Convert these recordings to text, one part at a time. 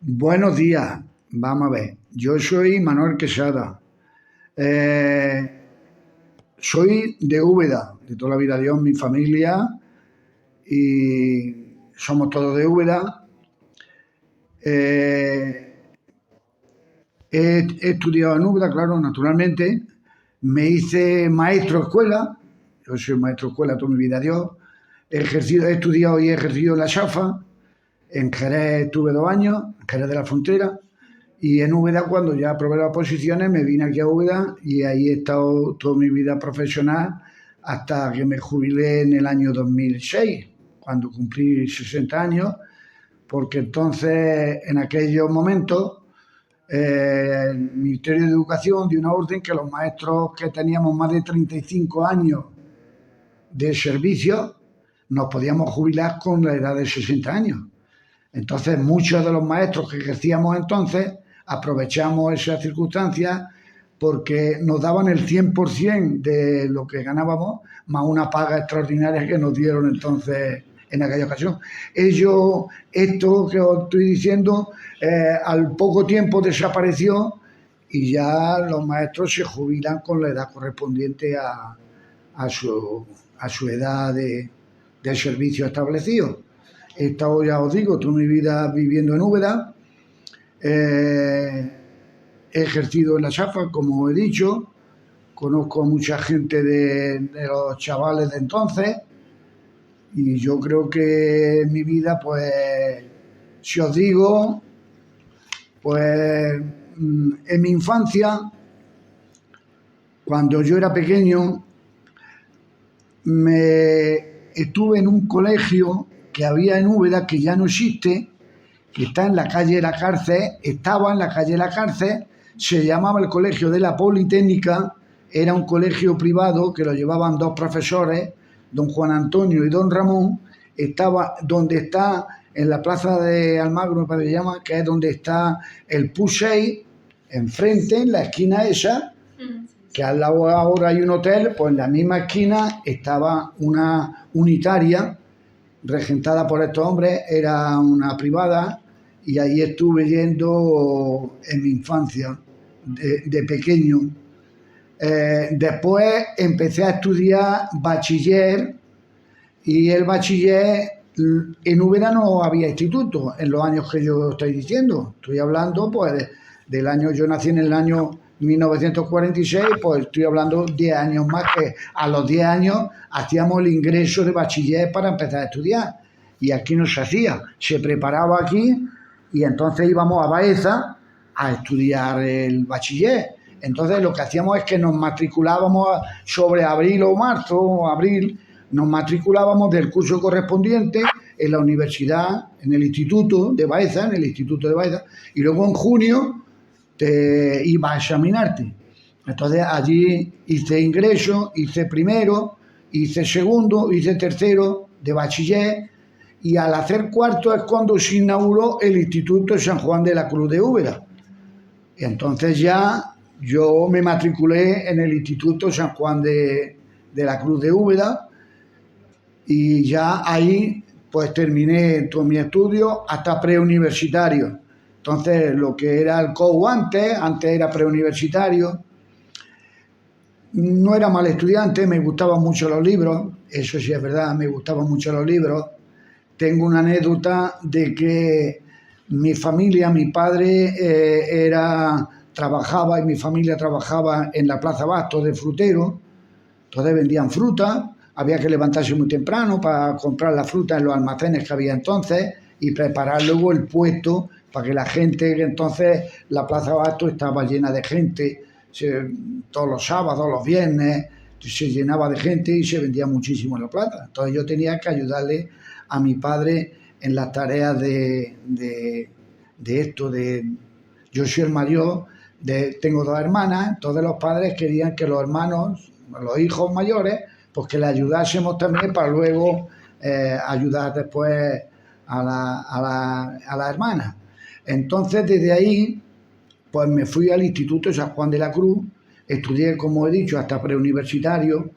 Buenos días, vamos a ver. Yo soy Manuel Quesada. Eh, Soy de Úbeda, de toda la vida Dios, mi familia, y somos todos de Úbeda. Eh, he estudiado en Úbeda, claro, naturalmente. Me hice maestro de escuela. Yo soy maestro de escuela toda mi vida Dios. He estudiado y he ejercido en la Shafa. En Jerez estuve 2 años, en Jerez de la Frontera. Y en Úbeda, cuando ya aprobé las posiciones, me vine aquí a Úbeda y ahí he estado toda mi vida profesional hasta que me jubilé en el año 2006, cuando cumplí 60 años, porque entonces, en aquellos momentos, el Ministerio de Educación dio una orden que los maestros que teníamos más de 35 años de servicio nos podíamos jubilar con la edad de 60 años. Entonces, muchos de los maestros que ejercíamos entonces aprovechamos esas circunstancias porque nos daban el 100% de lo que ganábamos, más una paga extraordinaria que nos dieron entonces en aquella ocasión. Esto que os estoy diciendo, al poco tiempo desapareció y ya los maestros se jubilan con la edad correspondiente a su, a su edad de servicio establecido. He estado, ya os digo, toda mi vida viviendo en Úbeda. He ejercido en la Shafa, como he dicho. Conozco a mucha gente de los chavales de entonces. Y yo creo que en mi vida, pues, si os digo, pues, en mi infancia, cuando yo era pequeño, estuve en un colegio que había en Úbeda, que ya no existe, que está en la calle de la Cárcel, estaba en la calle de la Cárcel, se llamaba el Colegio de la Politécnica, era un colegio privado que lo llevaban dos profesores, don Juan Antonio y don Ramón. Estaba donde está, en la plaza de Almagro, me parece que se llama, que es donde está el PUSEI, enfrente, en la esquina esa, que al lado ahora hay un hotel. Pues en la misma esquina estaba una unitaria regentada por estos hombres, era una privada, y ahí estuve yendo en mi infancia, de pequeño. Después empecé a estudiar bachiller, y el bachiller en Úbeda no había instituto en los años que yo estoy diciendo. Estoy hablando pues del año, yo nací en el año 1946, pues estoy hablando 10 años más, que a los 10 años hacíamos el ingreso de bachiller para empezar a estudiar. Y aquí no se hacía, se preparaba aquí y entonces íbamos a Baeza a estudiar el bachiller. Entonces lo que hacíamos es que nos matriculábamos sobre abril o marzo o abril, nos matriculábamos del curso correspondiente en la universidad, en el instituto de Baeza, y luego en junio te ibas a examinarte. Entonces allí hice ingreso, hice primero, hice segundo, hice tercero de bachiller, y al hacer cuarto es cuando se inauguró el Instituto San Juan de la Cruz de Úbeda. Y entonces ya yo me matriculé en el Instituto San Juan de la Cruz de Úbeda, y ya ahí pues terminé todos mis estudios hasta preuniversitario. Entonces lo que era el COU antes era preuniversitario. No era mal estudiante, me gustaban mucho los libros, eso sí es verdad, me gustaban mucho los libros. Tengo una anécdota de que mi familia, mi padre trabajaba, y mi familia trabajaba en la Plaza Bastos de frutero. Entonces vendían fruta, había que levantarse muy temprano para comprar la fruta en los almacenes que había entonces y preparar luego el puesto para que la gente, que entonces la Plaza Bastos estaba llena de gente, todos los sábados, los viernes, se llenaba de gente y se vendía muchísimo en la plaza. Entonces yo tenía que ayudarle a mi padre en las tareas de esto. Yo soy el mayor, tengo 2 hermanas. Entonces los padres querían que los hermanos, los hijos mayores, pues que le ayudásemos también para luego ayudar después a la hermana. Entonces desde ahí pues me fui al Instituto San Juan de la Cruz, estudié, como he dicho, hasta preuniversitario,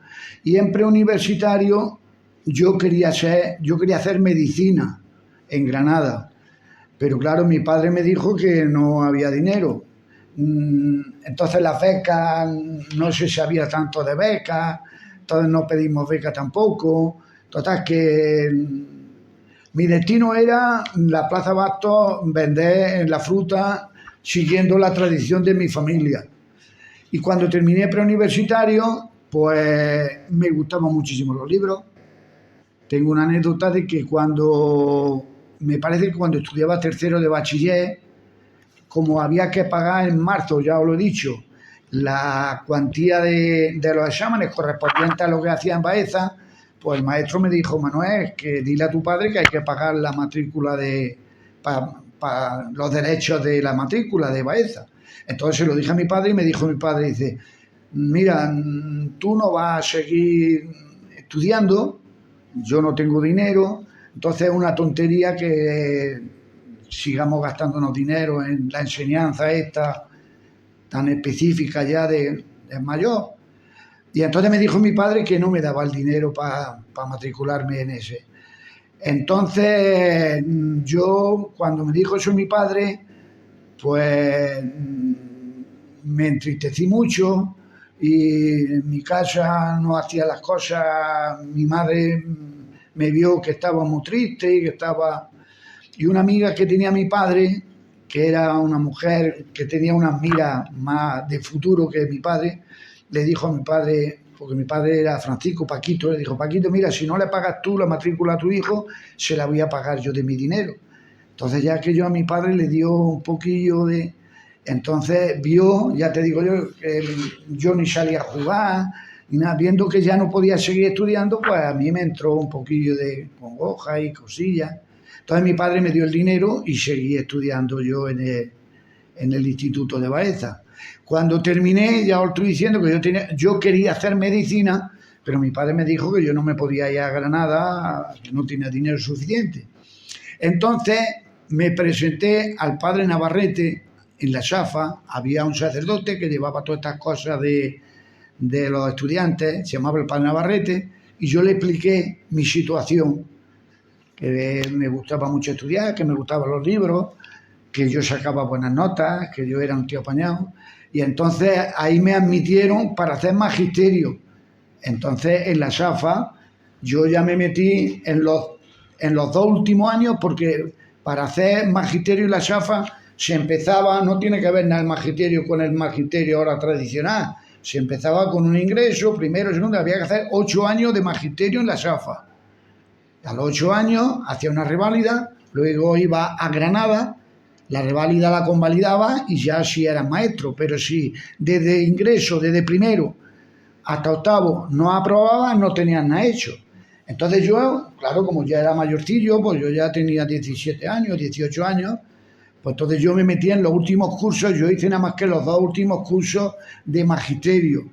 y en preuniversitario yo quería hacer medicina en Granada, Pero claro, mi padre me dijo que no había dinero. Entonces las becas, no se sabía tanto de becas, entonces no pedimos beca tampoco. Total, que mi destino era la Plaza Bastos, vender la fruta siguiendo la tradición de mi familia. Y cuando terminé preuniversitario, pues me gustaban muchísimo los libros. Tengo una anécdota de que me parece que cuando estudiaba tercero de bachiller, como había que pagar en marzo, ya os lo he dicho, la cuantía de los exámenes correspondientes a lo que hacía en Baeza, pues el maestro me dijo: Manuel, que dile a tu padre que hay que pagar la matrícula para los derechos de la matrícula de Baeza. Entonces se lo dije a mi padre y me dijo mi padre, dice: mira, tú no vas a seguir estudiando, yo no tengo dinero, entonces es una tontería que sigamos gastándonos dinero en la enseñanza esta tan específica ya de mayor. Y entonces me dijo mi padre que no me daba el dinero para matricularme en ese. Entonces yo, cuando me dijo eso mi padre, pues me entristecí mucho, y en mi casa no hacía las cosas. Mi madre me vio que estaba muy triste y que estaba... Y una amiga que tenía mi padre, que era una mujer que tenía unas miras más de futuro que mi padre, le dijo a mi padre, porque mi padre era Francisco Paquito, le dijo: Paquito, mira, si no le pagas tú la matrícula a tu hijo, se la voy a pagar yo de mi dinero. Entonces ya que yo a mi padre le dio un poquillo de... Entonces vio, ya te digo yo, que yo ni salía a jugar, ni nada. Viendo que ya no podía seguir estudiando, pues a mí me entró un poquillo de congoja y cosillas. Entonces mi padre me dio el dinero y seguí estudiando yo en el Instituto de Baeza. Cuando terminé, ya os estoy diciendo que yo quería hacer medicina, pero mi padre me dijo que yo no me podía ir a Granada, que no tenía dinero suficiente. Entonces me presenté al padre Navarrete en la Safa. Había un sacerdote que llevaba todas estas cosas de los estudiantes, se llamaba el padre Navarrete, y yo le expliqué mi situación, que me gustaba mucho estudiar, que me gustaban los libros, que yo sacaba buenas notas, que yo era un tío apañado. Y entonces ahí me admitieron para hacer magisterio. Entonces en la Safa yo ya me metí en los 2 últimos años, porque para hacer magisterio en la Safa se empezaba, no tiene que ver nada el magisterio con el magisterio ahora tradicional, se empezaba con un ingreso, primero, segundo, había que hacer 8 años de magisterio en la Safa. A los 8 años hacía una reválida, luego iba a Granada, la reválida la convalidaba y ya sí eras maestro. Pero si desde ingreso, desde primero hasta octavo no aprobaba, no tenías nada hecho. Entonces yo, claro, como ya era mayorcillo, pues yo ya tenía 17 años, 18 años, pues entonces yo me metí en los últimos cursos. Yo hice nada más que los 2 últimos cursos de magisterio.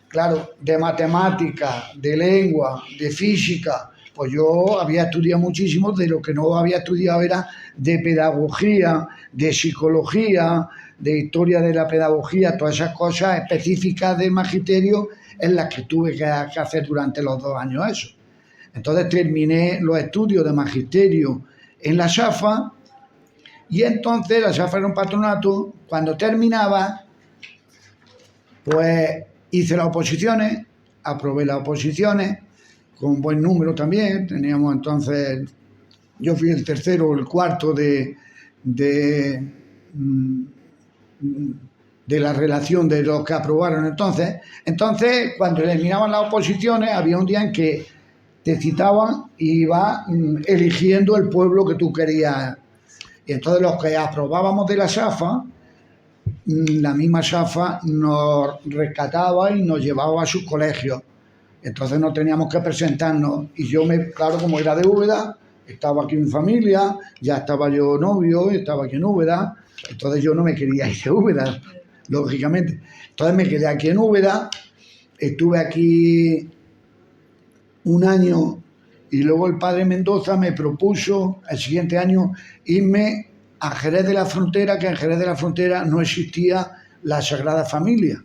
Claro, de matemática, de lengua, de física, pues yo había estudiado muchísimo. De lo que no había estudiado era de pedagogía, de psicología, de historia de la pedagogía, todas esas cosas específicas del magisterio en las que tuve que hacer durante los 2 años eso. Entonces terminé los estudios de magisterio en la Safa, y entonces la Safa era un patronato. Cuando terminaba, pues hice las oposiciones, aprobé las oposiciones con buen número también. Teníamos entonces, yo fui el tercero o el cuarto de la relación de los que aprobaron entonces. Entonces, cuando terminaban las oposiciones, había un día en que te citaban y ibas eligiendo el pueblo que tú querías. Y entonces los que aprobábamos de la Safa, la misma Safa nos rescataba y nos llevaba a sus colegios. Entonces no teníamos que presentarnos. Y yo, claro, como era de Úbeda, estaba aquí en familia, ya estaba yo novio, estaba aquí en Úbeda, entonces yo no me quería ir de Úbeda, lógicamente. Entonces me quedé aquí en Úbeda, estuve aquí 1 año, y luego el padre Mendoza me propuso el siguiente año irme a Jerez de la Frontera, que en Jerez de la Frontera no existía la Sagrada Familia.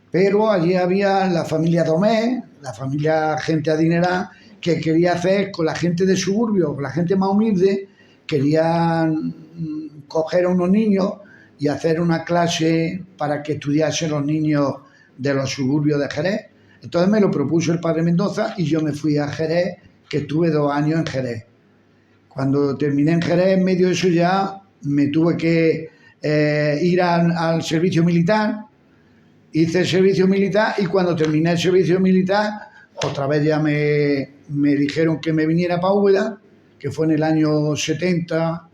Pero allí había la familia Domé, la familia gente adinerada, que quería hacer con la gente de suburbio, con la gente más humilde, querían coger a unos niños y hacer una clase para que estudiasen los niños de los suburbios de Jerez. Entonces me lo propuso el padre Mendoza y yo me fui a Jerez, que estuve 2 años en Jerez. Cuando terminé en Jerez, en medio de eso ya me tuve que ir al servicio militar. Hice el servicio militar y cuando terminé el servicio militar, otra vez ya me dijeron que me viniera para Úbeda, que fue en el año 70,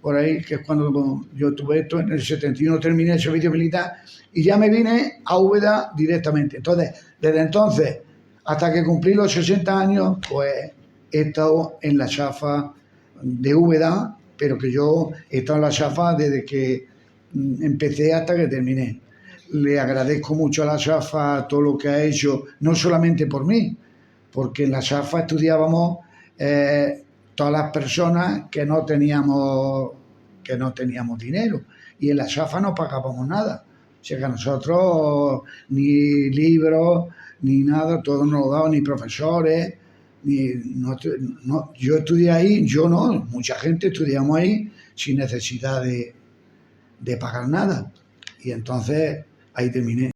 por ahí, que es cuando yo tuve esto. En el 71 terminé el servicio militar y ya me vine a Úbeda directamente. Entonces, desde entonces hasta que cumplí los 60 años, pues he estado en la Safa de Úbeda, pero que yo he estado en la Safa desde que empecé hasta que terminé. Le agradezco mucho a la Safa todo lo que ha hecho, no solamente por mí, porque en la Safa estudiábamos todas las personas que no teníamos dinero, y en la Safa no pagábamos nada. O sea que a nosotros ni libros, ni nada, todo nos lo daban, ni profesores, yo estudié ahí, yo no, mucha gente estudiamos ahí sin necesidad de pagar nada. Y entonces ahí terminé.